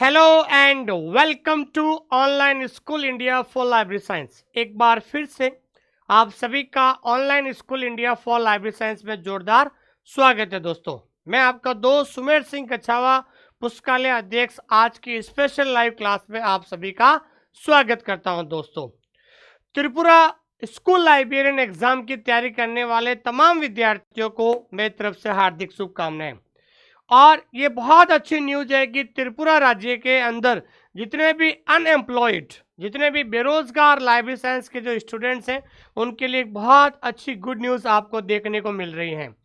Hello and welcome to online school India for library science. एक बार फिर से आप सभी का online school India for library science में जोरदार स्वागत है दोस्तों। मैं आपका दोस्त सुमेर सिंह कछावा, पुस्तकालय अध्यक्ष, आज की स्पेशल लाइव क्लास में आप सभी का स्वागत करता हूं दोस्तों। त्रिपुरा स्कूल लाइब्रेरियन एग्जाम की तैयारी करने वाले तमाम विद्यार्थियों को मेरी तरफ से हार्दिक शुभकामनाएं। और ये बहुत अच्छी न्यूज है कि त्रिपुरा राज्य के अंदर जितने भी अनएम्प्लॉयड, जितने भी बेरोजगार लाइब्रेरी साइंस के जो स्टूडेंट्स हैं, उनके लिए एक बहुत अच्छी गुड न्यूज़ आपको देखने को मिल रही है।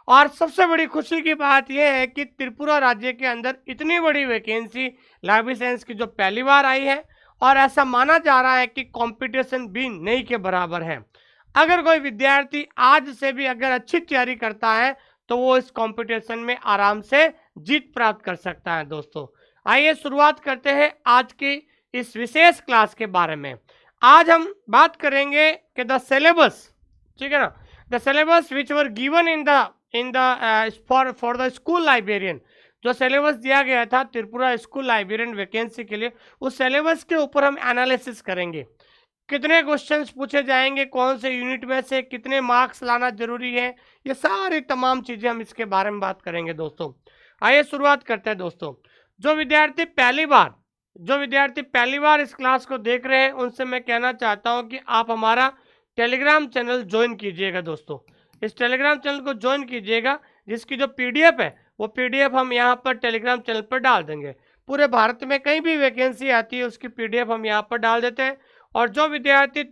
और सबसे बड़ी खुशी की बात यह है कि त्रिपुरा राज्य के अंदर इतनी बड़ी वैकेंसी लाइब्रेरी साइंस की जो पहली बार आई है, और ऐसा माना जा रहा है कि कंपटीशन भी नहीं के बराबर है। अगर कोई विद्यार्थी आज से भी अगर अच्छी तैयारी करता है तो वो इस कंपटीशन में आराम से जीत प्राप्त कर सकता है दोस्तों। आइए शुरुआत करते हैं आज की इस विशेष क्लास के बारे में। आज हम बात करेंगे कि द सिलेबस, ठीक है ना, the syllabus which were given in the for the school librarian. जो सिलेबस दिया गया था त्रिपुरा स्कूल लाइब्रेरियन वैकेंसी के लिए, उस सिलेबस के ऊपर हम एनालिसिस करेंगे। कितने क्वेश्चंस पूछे जाएंगे, कौन से यूनिट में से कितने मार्क्स लाना जरूरी है, ये सारी तमाम चीजें हम इसके बारे में बात करेंगे दोस्तों। आइए शुरुआत करते हैं दोस्तों। जो विद्यार्थी पहली बार इस क्लास को देख रहे हैं, उनसे मैं कहना चाहता हूं कि आप हमारा टेलीग्राम चैनल ज्वाइन कीजिएगा दोस्तों। इस टेलीग्राम चैनल को ज्वाइन कीजिएगा, जिसकी जो पीडीएफ है वो पीडीएफ हम यहाँ पर टेलीग्राम चैनल पर डाल देंगे। पूरे भारत में कहीं भी वैकेंसी आती है उसकी पीडीएफ हम यहाँ पर डाल देते हैं। और जो विद्यार्थी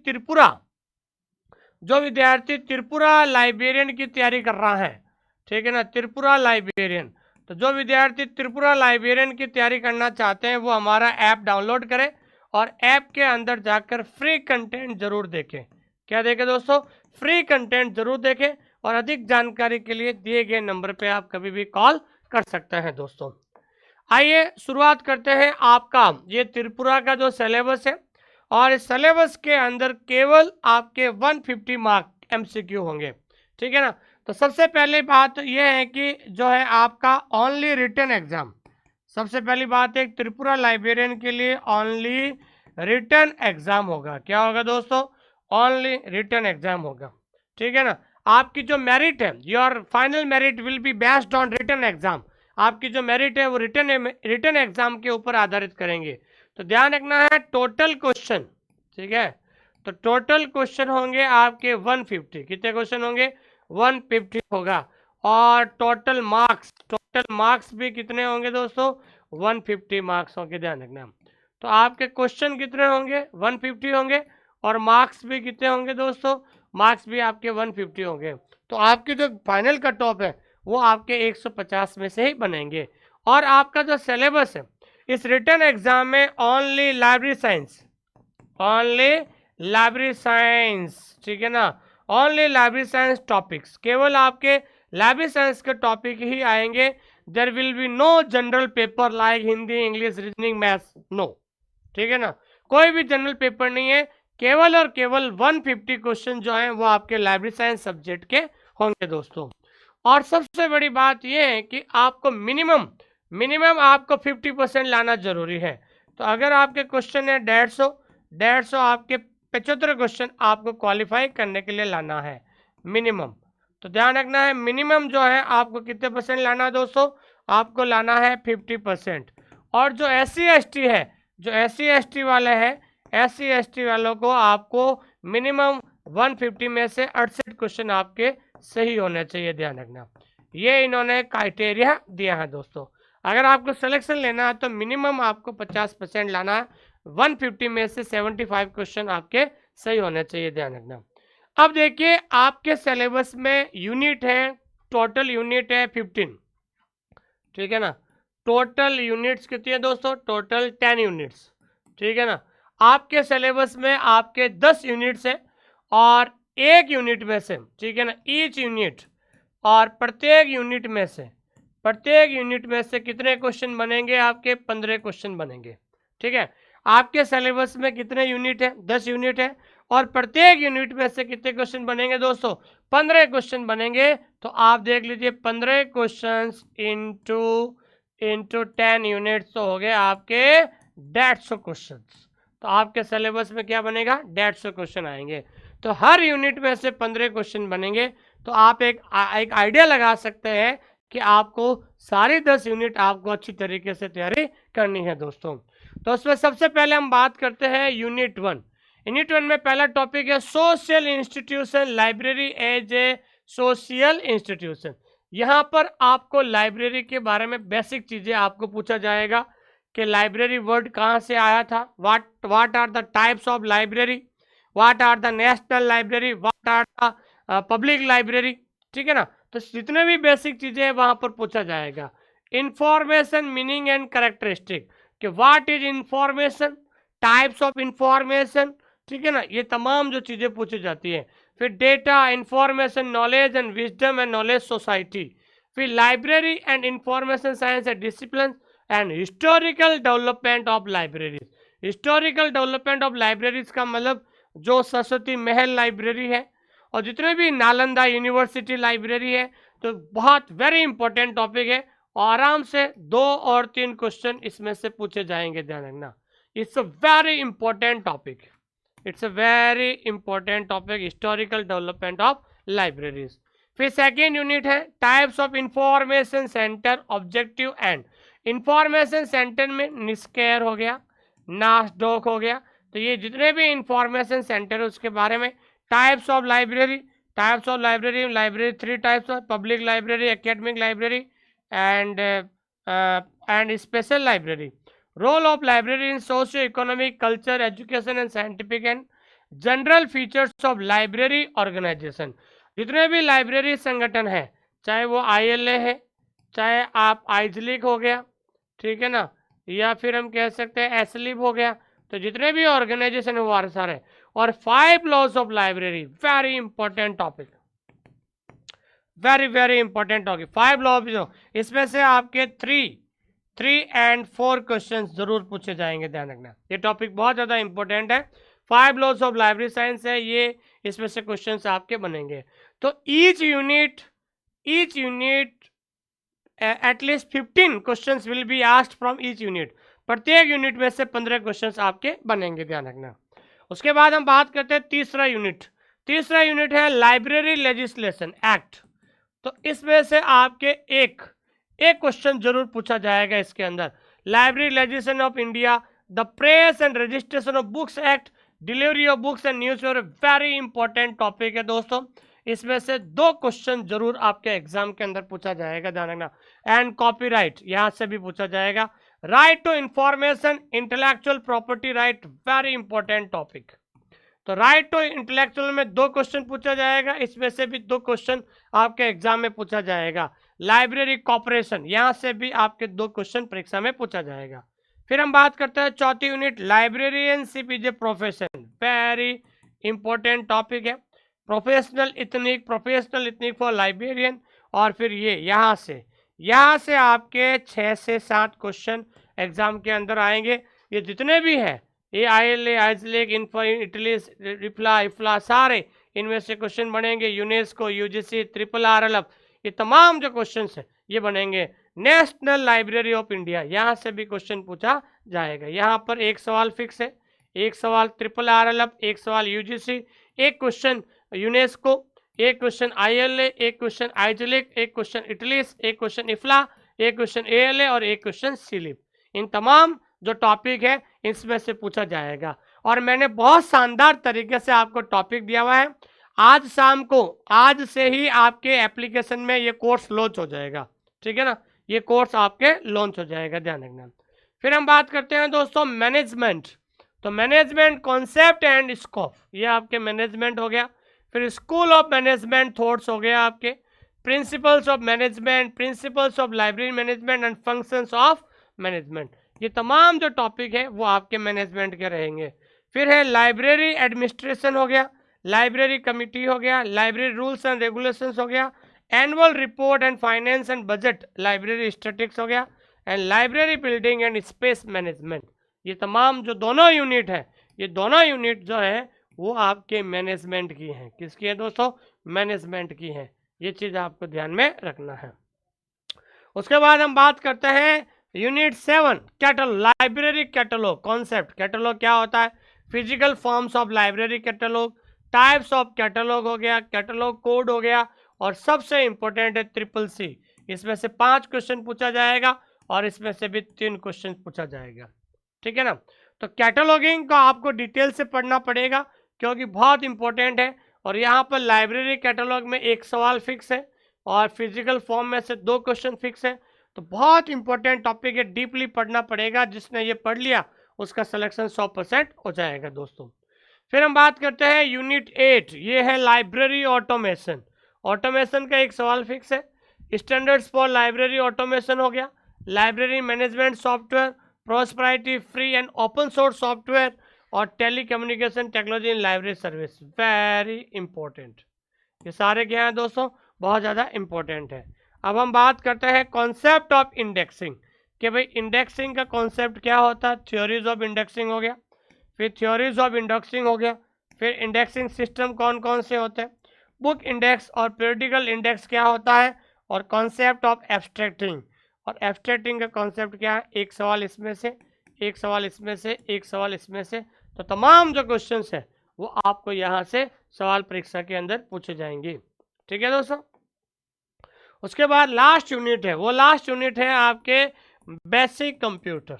त्रिपुरा लाइब्रेरियन की तैयारी कर रहा है, ठीक है ना, त्रिपुरा लाइब्रेरियन, तो जो विद्यार्थी त्रिपुरा लाइब्रेरियन की तैयारी करना चाहते हैं वो हमारा ऐप डाउनलोड करें और ऐप के अंदर जाकर फ्री कंटेंट जरूर देखें। क्या देखें दोस्तों? फ्री कंटेंट जरूर देखें। और अधिक जानकारी के लिए दिए गए नंबर पे आप कभी भी कॉल कर सकते हैं दोस्तों। आइए शुरुआत करते हैं। आपका ये त्रिपुरा का जो सिलेबस है, और इस सिलेबस के अंदर केवल आपके 150 मार्क एमसीक्यू होंगे, ठीक है ना। तो सबसे पहले बात यह है कि जो है आपका ओनली रिटन एग्जाम, सबसे पहली बात है त्रिपुरा लाइब्रेरियन के लिए ओनली रिटन एग्जाम होगा। क्या होगा दोस्तों? ओनली रिटन एग्जाम होगा, ठीक है ना। आपकी जो मेरिट है, your final merit will be based on written exam. आपकी जो मेरिट है वो रिटन एग्जाम के ऊपर आधारित करेंगे। तो ध्यान रखना है टोटल क्वेश्चन, ठीक है। तो टोटल क्वेश्चन होंगे आपके 150। कितने क्वेश्चन होंगे? 150 होगा। और टोटल मार्क्स भी कितने होंगे दोस्तों? 150 मार्क्स होंगे, ध्यान रखना। तो आपके क्वेश्चन कितने होंगे? 150 होंगे। और मार्क्स भी कितने होंगे दोस्तों? मार्क्स भी आपके 150 होंगे। तो आपकी जो फाइनल कट ऑफ है वो आपके 150 में से ही बनेंगे। और आपका जो सिलेबस है इस रिटन एग्जाम में ओनली लाइब्रेरी साइंस, ठीक है ना, ओनली लाइब्रेरी साइंस टॉपिक्स, केवल आपके लाइब्रेरी साइंस के टॉपिक ही आएंगे। There will be no general paper like Hindi, English, reasoning, maths, no, ठीक है ना। कोई भी जनरल पेपर नहीं है। केवल और केवल 150 क्वेश्चन जो हैं वो आपके लाइब्रेरी साइंस सब्जेक्ट के होंगे दोस्तों। और सबसे बड़ी बात यह है कि आपको मिनिमम आपको 50% लाना जरूरी है। तो अगर आपके क्वेश्चन है 150 आपके 75 क्वेश्चन आपको क्वालिफाई करने के लिए लाना है मिनिमम। तो ध्यान रखना है मिनिमम जो है आपको कितने परसेंट लाना है दोस्तों? आपको लाना है 50%। और जो SC ST है, जो SC ST वाले हैं, SC ST वालों को आपको मिनिमम 150 में से 68 क्वेश्चन आपके सही होने चाहिए, ध्यान रखना। ये इन्होंने क्राइटेरिया दिया है दोस्तों। अगर आपको सिलेक्शन लेना है तो मिनिमम आपको 50% लाना है। 150 में से 75 क्वेश्चन आपके सही होने चाहिए, ध्यान रखना। अब देखिए आपके सिलेबस में यूनिट है, टोटल यूनिट है 15, ठीक है ना। टोटल यूनिट्स कितनी है दोस्तों? टोटल 10 यूनिट्स, ठीक है ना। आपके सिलेबस में आपके 10 यूनिट्स है। और एक यूनिट में से, ठीक है ना, ईच यूनिट, और प्रत्येक यूनिट में से कितने क्वेश्चन बनेंगे? आपके 15 क्वेश्चन बनेंगे, ठीक है। आपके सिलेबस में कितने यूनिट है? 10 यूनिट है। और प्रत्येक यूनिट में से कितने क्वेश्चन बनेंगे दोस्तों? 15 क्वेश्चन बनेंगे। तो आप देख लीजिए 15 क्वेश्चन इंटू इंटू 10 यूनिट्स तो हो गए आपके 150 क्वेश्चन। तो आपके सिलेबस में क्या बनेगा, 150 क्वेश्चन आएंगे। तो हर यूनिट में से 15 क्वेश्चन बनेंगे। तो आप एक आइडिया लगा सकते हैं कि आपको सारी 10 यूनिट आपको अच्छी तरीके से तैयारी करनी है दोस्तों। तो उसमें सबसे पहले हम बात करते हैं यूनिट 1। यूनिट 1 में पहला टॉपिक है social institution, library as a social institution. यहाँ पर आपको लाइब्रेरी के बारे में बेसिक चीज़ें आपको पूछा जाएगा कि लाइब्रेरी वर्ड कहाँ से आया था, what are the types of library, what are the national library, what are the public library, ठीक है ना। तो जितने भी बेसिक चीज़ें हैं वहाँ पर पूछा जाएगा। इंफॉर्मेशन मीनिंग एंड कैरेक्टरिस्टिक, कि what is information, types of information, ठीक है ना, ये तमाम जो चीज़ें पूछी जाती है। फिर data, information, knowledge and wisdom and knowledge society. फिर library and information science and discipline and historical development of libraries. Historical development of libraries का मतलब जो सरस्वती महल लाइब्रेरी है और जितने भी नालंदा यूनिवर्सिटी लाइब्रेरी है, तो बहुत वेरी इंपॉर्टेंट टॉपिक है और आराम से 2 और 3 क्वेश्चन इसमें से पूछे जाएंगे, ध्यान रखना। It's a very important topic, it's a very important topic, historical development of libraries. फिर सेकेंड यूनिट है types of information centre, objective and. Information centre में निस्केयर हो गया, नासडॉक हो गया, तो ये जितने भी इंफॉर्मेशन सेंटर है उसके बारे में। Types of library, types of library, library 3 types of, public library, academic library and special library. Role of library in socio economic, culture, education and scientific and general features of library organisation. जितने भी library संगठन है, चाहे वो ILA है, चाहे आप आइजलिक हो गया, ठीक है ना, या फिर हम कह सकते हैं एसलिप हो गया, तो जितने भी ऑर्गेनाइजेशन है वो सारे। और 5 laws of library, very important topic, very very important topic, 5 laws. इसमें से आपके 3 and 4 क्वेश्चन जरूर पूछे जाएंगे, ध्यान रखना। ये टॉपिक बहुत ज़्यादा इंपॉर्टेंट है, 5 लॉज ऑफ लाइब्रेरी साइंस है ये, इसमें से क्वेश्चन आपके बनेंगे। तो each unit at least 15 question will be asked from each unit. प्रत्येक यूनिट में से 15 क्वेश्चन आपके बनेंगे, ध्यान रखना। उसके बाद हम बात करते हैं तीसरा यूनिट है लाइब्रेरी लेजिस्लेशन एक्ट। तो इसमें से आपके एक क्वेश्चन जरूर पूछा जाएगा इसके अंदर। Library legislation of India, the press and registration of books act, delivery of books and newspaper, very important topic है दोस्तों। इसमें से 2 क्वेश्चन जरूर आपके एग्जाम के अंदर पूछा जाएगा, ध्यान रखना। एंड कॉपीराइट, यहां से भी पूछा जाएगा। Right to information, intellectual property right, very important topic. तो राइट टू इंटेलेक्चुअल में 2 क्वेश्चन पूछा जाएगा, इसमें से भी 2 क्वेश्चन आपके एग्जाम में पूछा जाएगा। लाइब्रेरी कॉर्पोरेशन, यहां से भी आपके 2 क्वेश्चन परीक्षा में पूछा जाएगा। फिर हम बात करते हैं चौथी unit, librarianship is a profession, very important topic है। प्रोफेशनल इथनिक फॉर लाइब्रेरियन। और फिर ये यहाँ से आपके 6 से 7 क्वेश्चन एग्जाम के अंदर आएंगे। ये जितने भी हैं, ये ILA, आइजलिक, इटली, इफ्ला सारे इनमें से क्वेश्चन बनेंगे। यूनेस्को, UGC, RRRLF, ये तमाम जो क्वेश्चन हैं ये बनेंगे। नेशनल लाइब्रेरी ऑफ इंडिया, यहाँ से भी क्वेश्चन पूछा जाएगा। यहाँ पर एक सवाल फिक्स है, एक सवाल RRRLF, एक सवाल UGC, एक क्वेश्चन यूनेस्को, एक क्वेश्चन ILA, एक क्वेश्चन आइजलिक, एक क्वेश्चन इटलीस, एक क्वेश्चन इफ्ला, एक क्वेश्चन ALA और एक क्वेश्चन सिलिप। इन तमाम जो टॉपिक है इसमें से पूछा जाएगा। और मैंने बहुत शानदार तरीके से आपको टॉपिक दिया हुआ है। आज शाम को, आज से ही आपके एप्लीकेशन में ये कोर्स लॉन्च हो जाएगा, ठीक है ना, ये कोर्स आपके लॉन्च हो जाएगा, ध्यान रखना। फिर हम बात करते हैं दोस्तों मैनेजमेंट। तो मैनेजमेंट कॉन्सेप्ट एंड स्कोप, ये आपके मैनेजमेंट हो गया। फिर स्कूल ऑफ मैनेजमेंट थॉट्स हो गया आपके। Principles of management, principles of library management and functions of management, ये तमाम जो टॉपिक है वो आपके मैनेजमेंट के रहेंगे। फिर है लाइब्रेरी एडमिनिस्ट्रेशन हो गया, लाइब्रेरी कमिटी हो गया, लाइब्रेरी रूल्स एंड रेगुलेशंस हो गया, annual report and finance and budget, library statistics हो गया, and library building and space management. ये तमाम जो दोनों यूनिट है, ये दोनों यूनिट जो है वो आपके मैनेजमेंट की हैं। किसकी है दोस्तों? मैनेजमेंट की है। ये चीज़ आपको ध्यान में रखना है। उसके बाद हम बात करते हैं unit 7 catalogue, library catalogue concept. Catalogue क्या होता है? Physical forms of library catalogue, types of catalogue हो गया, कैटलॉग कोड हो गया, और सबसे इंपॉर्टेंट है ट्रिपल सी। इसमें से 5 क्वेश्चन पूछा जाएगा और इसमें से भी 3 क्वेश्चन पूछा जाएगा, ठीक है ना। तो कैटलॉगिंग का आपको डिटेल से पढ़ना पड़ेगा क्योंकि बहुत इंपॉर्टेंट है। और यहाँ पर लाइब्रेरी कैटलॉग में 1 सवाल फिक्स है और फिजिकल फॉर्म में से 2 क्वेश्चन फिक्स है। तो बहुत इंपॉर्टेंट टॉपिक है, डीपली पढ़ना पड़ेगा। जिसने ये पढ़ लिया उसका सिलेक्शन 100% हो जाएगा दोस्तों। फिर हम बात करते हैं यूनिट 8, ये है लाइब्रेरी ऑटोमेशन। ऑटोमेशन का 1 सवाल फिक्स है। स्टैंडर्ड्स फॉर लाइब्रेरी ऑटोमेशन हो गया, library management software, proprietary free and open source software, और telecommunication technology in library service. Very important, ये सारे क्या हैं दोस्तों? बहुत ज़्यादा इंपॉर्टेंट है। अब हम बात करते हैं कॉन्सेप्ट ऑफ इंडेक्सिंग, कि भाई इंडेक्सिंग का कॉन्सेप्ट क्या होता है। थ्योरीज ऑफ इंडेक्सिंग हो गया, फिर थ्योरीज ऑफ इंडेक्सिंग हो गया, फिर इंडेक्सिंग सिस्टम कौन कौन से होते हैं, बुक इंडेक्स और पीरियडिकल इंडेक्स क्या होता है, और कॉन्सेप्ट ऑफ एब्स्ट्रैक्टिंग। और एब्स्ट्रैक्टिंग का कॉन्सेप्ट क्या है? 1 सवाल इसमें से, 1 सवाल इसमें से, 1 सवाल इसमें से। तो तमाम जो क्वेश्चन है वो आपको यहाँ से सवाल परीक्षा के अंदर पूछे जाएंगे, ठीक है दोस्तों। उसके बाद लास्ट यूनिट है, वो लास्ट यूनिट है आपके बेसिक कंप्यूटर।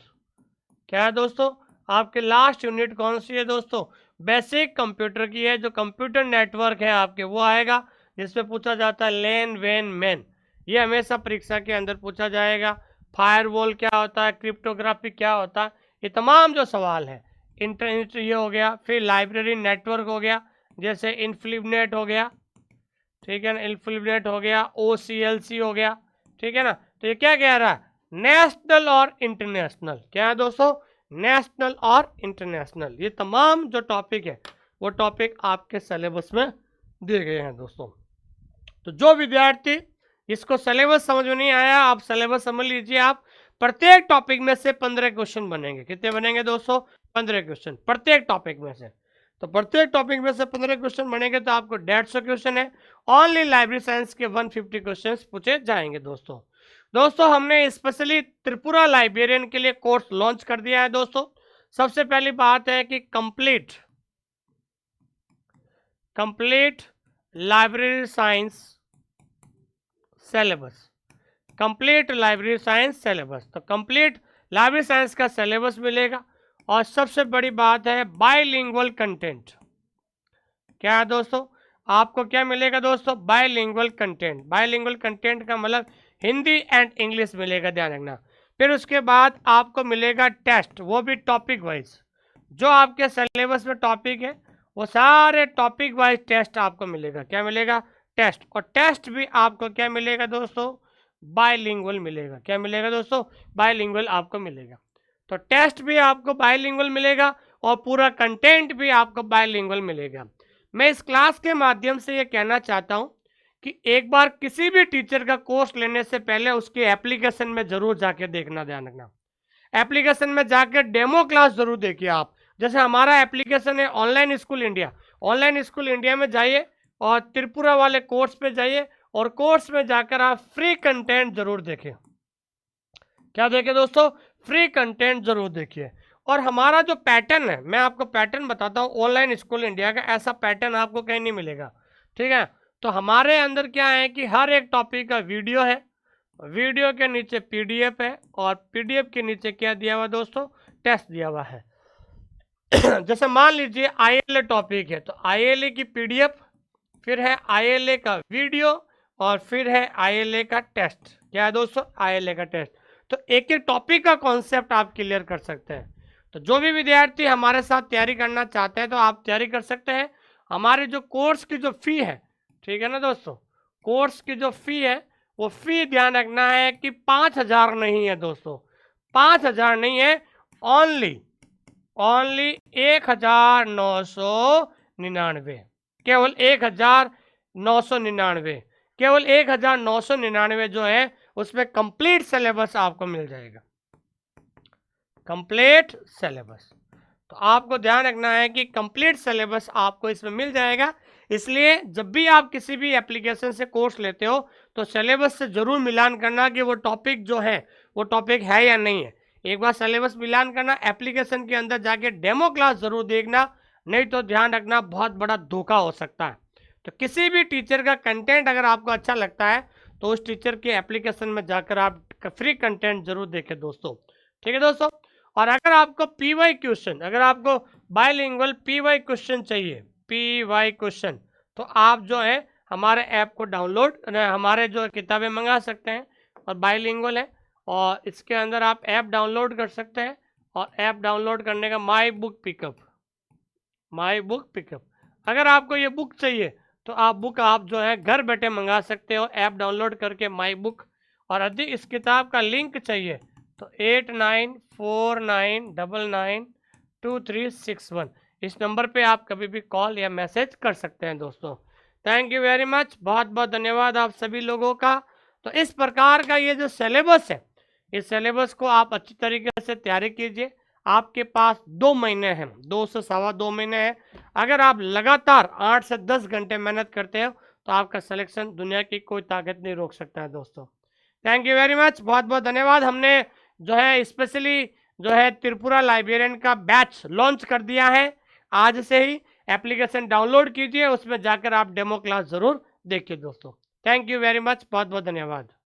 क्या है दोस्तों? आपके लास्ट यूनिट कौन सी है दोस्तों? बेसिक कंप्यूटर की है। जो कंप्यूटर नेटवर्क है आपके वो आएगा, जिसमें पूछा जाता है लेन वेन मैन, ये हमेशा परीक्षा के अंदर पूछा जाएगा। फायरवॉल क्या होता है, क्रिप्टोग्राफी क्या होता है, ये तमाम जो सवाल है। इंटरनेट ये हो गया, फिर लाइब्रेरी नेटवर्क हो गया, जैसे इन्फ्लिबनेट हो गया, ठीक है ना, इन्फ्लिबनेट हो गया, OCLC हो गया, ठीक है ना। तो ये क्या कह रहा है? नेशनल और इंटरनेशनल। क्या है दोस्तों? नेशनल और इंटरनेशनल। ये तमाम जो टॉपिक है वो टॉपिक आपके सिलेबस में दिए गए हैं दोस्तों। तो जो विद्यार्थी इसको सिलेबस समझ में नहीं आया, आप सिलेबस समझ लीजिए। आप प्रत्येक टॉपिक में से 15 क्वेश्चन बनेंगे। कितने बनेंगे दोस्तों? 15 क्वेश्चन प्रत्येक टॉपिक में से। तो प्रत्येक टॉपिक में से 15 क्वेश्चन बनेंगे तो आपको 150 क्वेश्चन है। ओनली लाइब्रेरी साइंस के 150 क्वेश्चन पूछे जाएंगे दोस्तों। दोस्तों हमने स्पेशली त्रिपुरा लाइब्रेरियन के लिए कोर्स लॉन्च कर दिया है दोस्तों। सबसे पहली बात है कि complete library science syllabus, complete library science syllabus. तो कंप्लीट लाइब्रेरी साइंस का सिलेबस मिलेगा। और सबसे बड़ी बात है बाइलिंगुअल कंटेंट। क्या है दोस्तों? आपको क्या मिलेगा दोस्तों? Bilingual content. बाइलिंगुअल कंटेंट का मतलब हिंदी एंड इंग्लिश मिलेगा, ध्यान रखना। फिर उसके बाद आपको मिलेगा टेस्ट, वो भी टॉपिक वाइज। जो आपके सिलेबस में टॉपिक है वो सारे टॉपिक वाइज टेस्ट आपको मिलेगा। क्या मिलेगा? टेस्ट। और टेस्ट भी आपको क्या मिलेगा दोस्तों? बाइलिंगुअल मिलेगा। क्या मिलेगा दोस्तों? बाइलिंगुअल आपको मिलेगा। तो टेस्ट भी आपको बाइलिंगुअल मिलेगा और पूरा कंटेंट भी आपको बाइलिंगुअल मिलेगा। मैं इस क्लास के माध्यम से ये कहना चाहता हूँ कि एक बार किसी भी टीचर का कोर्स लेने से पहले उसके एप्लीकेशन में जरूर जाके देखना, ध्यान रखना। एप्लीकेशन में जाकर डेमो क्लास जरूर देखिए आप। जैसे हमारा एप्लीकेशन है online school India, online school India में जाइए और त्रिपुरा वाले कोर्स पे जाइए और कोर्स में जाकर आप फ्री कंटेंट जरूर देखें। क्या देखें दोस्तों? फ्री कंटेंट जरूर देखिए। और हमारा जो पैटर्न है, मैं आपको पैटर्न बताता हूँ ऑनलाइन स्कूल इंडिया का, ऐसा पैटर्न आपको कहीं नहीं मिलेगा, ठीक है। तो हमारे अंदर क्या है कि हर एक टॉपिक का वीडियो है, वीडियो के नीचे PDF है, और PDF के नीचे क्या दिया हुआ दोस्तों? टेस्ट दिया हुआ है। जैसे मान लीजिए ILA टॉपिक है, तो ILA की PDF, फिर है ILA का वीडियो, और फिर है ILA का टेस्ट। क्या है दोस्तों? ILA का टेस्ट। तो एक एक टॉपिक का कॉन्सेप्ट आप क्लियर कर सकते हैं। तो जो भी विद्यार्थी हमारे साथ तैयारी करना चाहते हैं तो आप तैयारी कर सकते हैं। हमारे जो कोर्स की जो फी है, ठीक है ना दोस्तों, कोर्स की जो फी है वो फी ध्यान रखना है कि 5,000 नहीं है दोस्तों, 5,000 नहीं है, ओनली 1,999, केवल 1,999, केवल 1,999 जो है उसमें कंप्लीट सिलेबस आपको मिल जाएगा, कंप्लीट सिलेबस। तो आपको ध्यान रखना है कि कंप्लीट सिलेबस आपको इसमें मिल जाएगा। इसलिए जब भी आप किसी भी एप्लीकेशन से कोर्स लेते हो तो सिलेबस से जरूर मिलान करना कि वो टॉपिक जो है वो टॉपिक है या नहीं है। एक बार सिलेबस मिलान करना, एप्लीकेशन के अंदर जाके डेमो क्लास जरूर देखना, नहीं तो ध्यान रखना बहुत बड़ा धोखा हो सकता है। तो किसी भी टीचर का कंटेंट अगर आपको अच्छा लगता है तो उस टीचर के एप्लीकेशन में जाकर आप फ्री कंटेंट जरूर देखें दोस्तों। ठीक है दोस्तों। और अगर आपको पीवाई क्वेश्चन, अगर आपको बायलिंगुअल पीवाई क्वेश्चन चाहिए, पीवाई क्वेश्चन, तो आप जो है हमारे ऐप को डाउनलोड, हमारे जो किताबें मंगा सकते हैं, और बायलिंगुअल है, और इसके अंदर आप ऐप डाउनलोड कर सकते हैं। और ऐप डाउनलोड करने का my book pickup, my book pickup, अगर आपको ये बुक चाहिए तो आप बुक आप जो है घर बैठे मंगा सकते हो ऐप डाउनलोड करके, माई बुक। और यदि इस किताब का लिंक चाहिए तो 8949992361 इस नंबर पे आप कभी भी कॉल या मैसेज कर सकते हैं दोस्तों। थैंक यू वेरी मच, बहुत बहुत धन्यवाद आप सभी लोगों का। तो इस प्रकार का ये जो सिलेबस है, इस सिलेबस को आप अच्छी तरीके से तैयारी कीजिए। आपके पास 2 महीने हैं, 2 से सवा 2 महीने हैं। अगर आप लगातार 8 से 10 घंटे मेहनत करते हो तो आपका सिलेक्शन दुनिया की कोई ताकत नहीं रोक सकता है दोस्तों। थैंक यू वेरी मच, बहुत बहुत धन्यवाद। हमने जो है स्पेशली जो है त्रिपुरा लाइब्रेरियन का बैच लॉन्च कर दिया है आज से ही। एप्लीकेशन डाउनलोड कीजिए, उसमें जाकर आप डेमो क्लास जरूर देखिए दोस्तों। थैंक यू वेरी मच, बहुत बहुत धन्यवाद।